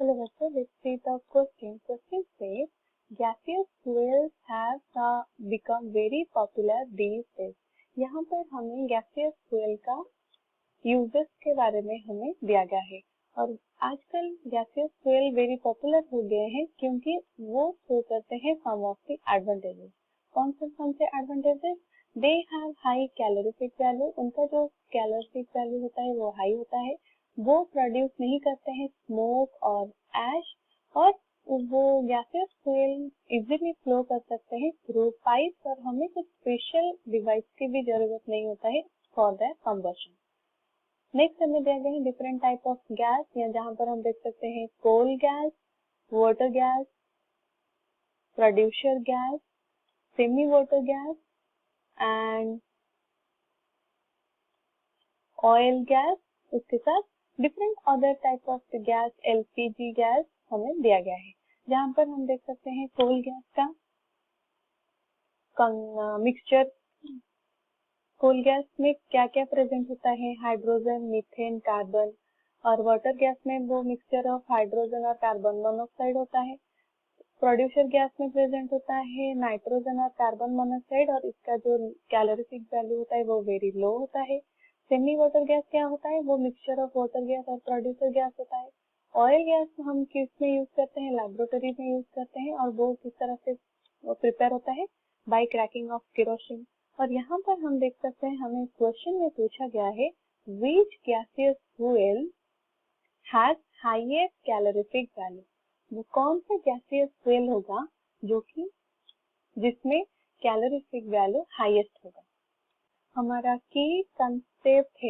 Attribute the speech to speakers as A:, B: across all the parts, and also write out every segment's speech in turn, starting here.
A: Hello, Vasu. Let's see the question. Question says, gaseous fuels have become very popular these days. यहाँ पर हमें gaseous fuel का uses के बारे में हमें दिया गया है और आजकल gaseous fuel very popular हो गए हैं क्योंकि वो शो करते हैं some of the advantages. कौन से advantages? They have high calorific value. उनका जो calorific value होता है वो high होता है. वो प्रोड्यूस नहीं करते हैं स्मोक और ऐश और वो गैसेस फ्यूल इजीली फ्लो कर सकते हैं थ्रू पाइप और हमें कुछ स्पेशल डिवाइस की भी जरूरत नहीं होता है फॉर दैट कंबशन. नेक्स्ट हमें दिया गया है डिफरेंट टाइप ऑफ गैस या जहां पर हम देख सकते हैं coal gas, water gas, producer gas, semi water gas and oil gas. उसके साथ different other type of gas LPG gas हमें दिया गया है. जहां पर हम देख सकते हैं कोल गैस का मिक्सचर. कोल गैस में क्या क्या प्रेजेंट होता है? Hydrogen, methane, carbon. और वाटर गैस में वो मिक्सचर ऑफ हाइड्रोजन और कार्बन मोनोऑक्साइड होता है. प्रोड्यूसर गैस में प्रेजेंट होता है नाइट्रोजन और कार्बन मोनोऑक्साइड और इसका जो कैलोरीफिक वैल्यू होता है वो वेरी लो होता है. सेमी वाटर गैस क्या होता है? वो मिक्सचर ऑफ वाटर गैस और प्रोड्यूसर गैस होता है. ऑयल गैस हम किस में यूज करते हैं? लैबोरेटरी में यूज करते हैं और वो किस तरह से प्रिपेयर होता है? By cracking of kerosene. और यहाँ पर हम देख सकते हैं हमें क्वेश्चन में पूछा गया है which gaseous fuel has highest calorific value. वो कौन सा गैसियस फ्यूल होगा जो कि जिसमें कैलोरीफिक वैल्यू हाईएस्ट होगा. हमारा की concept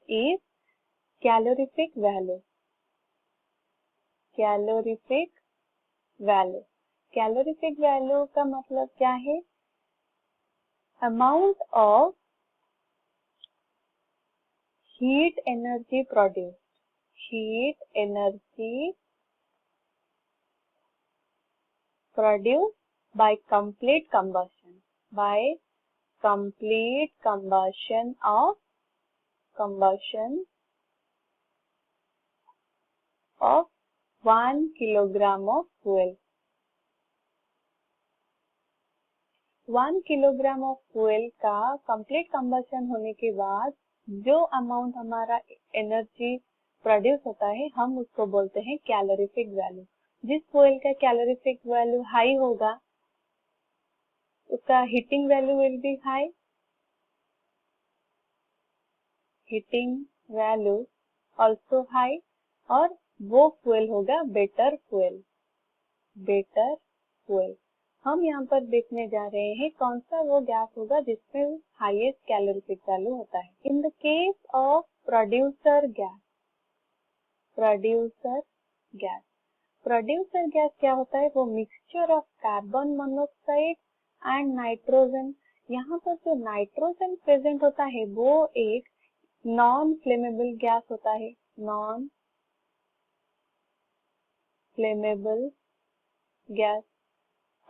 A: is calorific value. Calorific value का मतलब क्या है? Amount of heat energy produced by complete combustion of 1 kilogram of fuel. 1 kilogram of fuel का complete combustion होने के बाद जो अमाउंट हमारा एनर्जी प्रोड्यूस होता है हम उसको बोलते हैं कैलोरीफिक वैल्यू. जिस फ्यूल का कैलोरीफिक वैल्यू हाई होगा उसका heating value will be high. Heating value also high और वो फ्यूल होगा बेटर फ्यूल. हम यहाँ पर देखने जा रहे हैं कौन सा वो गैस होगा जिसमें हाईएस्ट कैलोरीफिक वैल्यू होता है. In the case of producer gas क्या होता है? वो mixture of carbon monoxide and nitrogen. यहाँ पर जो नाइट्रोजन प्रेजेंट होता है वो एक नॉन फ्लेमेबल गैस होता है.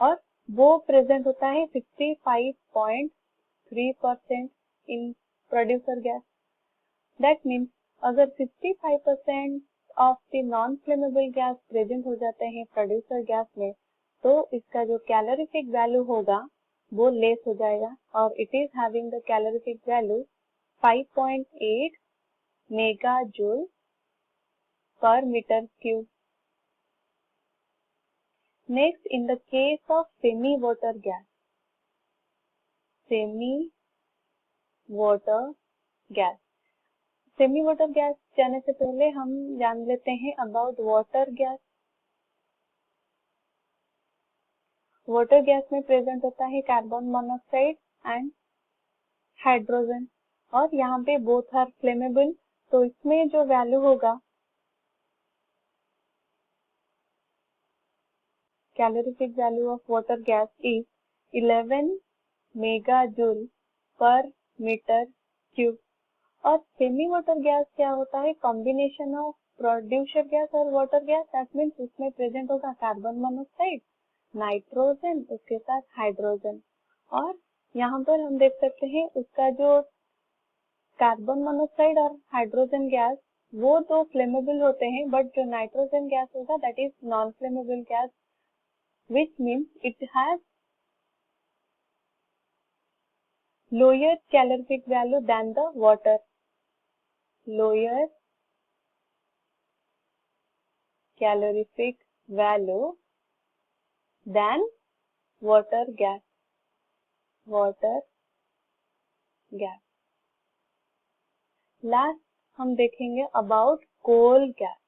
A: और वो प्रेजेंट होता है 65.3% इन प्रोड्यूसर गैस. दैट मीन्स अगर 65% of the non flammable gas present हो जाते हैं प्रोड्यूसर गैस में तो इसका जो कैलोरीफिक वैल्यू होगा वो लेस हो जाएगा और it is having the calorific value 5.8 mega joule per meter cube. Next, in the case of semi-water gas जाने से पहले हम जान लेते हैं about water gas. Water gas में प्रेजेंट होता है कार्बन मोनोऑक्साइड एंड हाइड्रोजन और यहाँ पे बोथ आर फ्लेमेबल. तो इसमें जो वैल्यू होगा calorific value of water gas is 11 mega joule per meter cube. और सेमी वाटर गैस क्या होता है? कॉम्बिनेशन ऑफ प्रोड्यूसर गैस और वाटर गैस. दैट मीन्स उसमें प्रेजेंट होगा कार्बन मोनोऑक्साइड, नाइट्रोजन, उसके साथ हाइड्रोजन. और यहाँ पर हम देख सकते हैं उसका जो कार्बन मोनोऑक्साइड और हाइड्रोजन गैस वो तो फ्लेमेबल होते हैं, बट जो नाइट्रोजन गैस होगा that is non flammable gas, which means it has lower calorific value than the water. Lower calorific value than water gas. Water gas. Last हम देखेंगे about coal gas.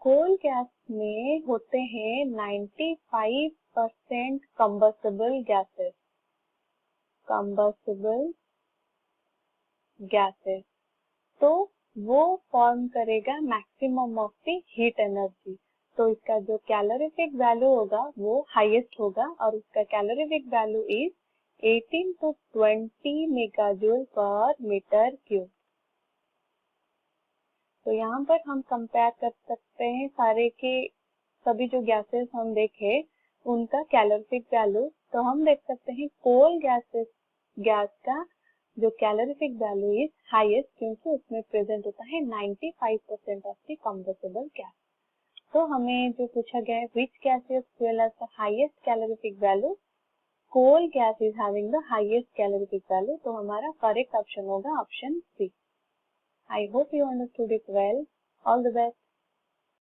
A: Coal gas में होते हैं 95% combustible gases. Combustible gases. तो वो form करेगा maximum of the heat energy. तो इसका जो कैलोरीफिक वैल्यू होगा वो हाईएस्ट होगा और उसका calorific value is 18 to 20 megajoule पर मीटर क्यूब. तो यहाँ पर हम कंपेयर कर सकते हैं सारे के सभी जो गैसेस हम देखे उनका कैलोरीफिक वैल्यू. तो हम देख सकते हैं कोल गैस का जो कैलोरीफिक वैल्यू इज हाईएस्ट क्योंकि उसमें प्रेजेंट होता है 95% ऑफ द कंबस्टिबल गैस. तो हमें जो पूछा गया है which gas is fuel as the highest calorific value, coal gas is having the highest calorific value. तो हमारा करेक्ट ऑप्शन होगा option C. I hope you understood it well. All the best.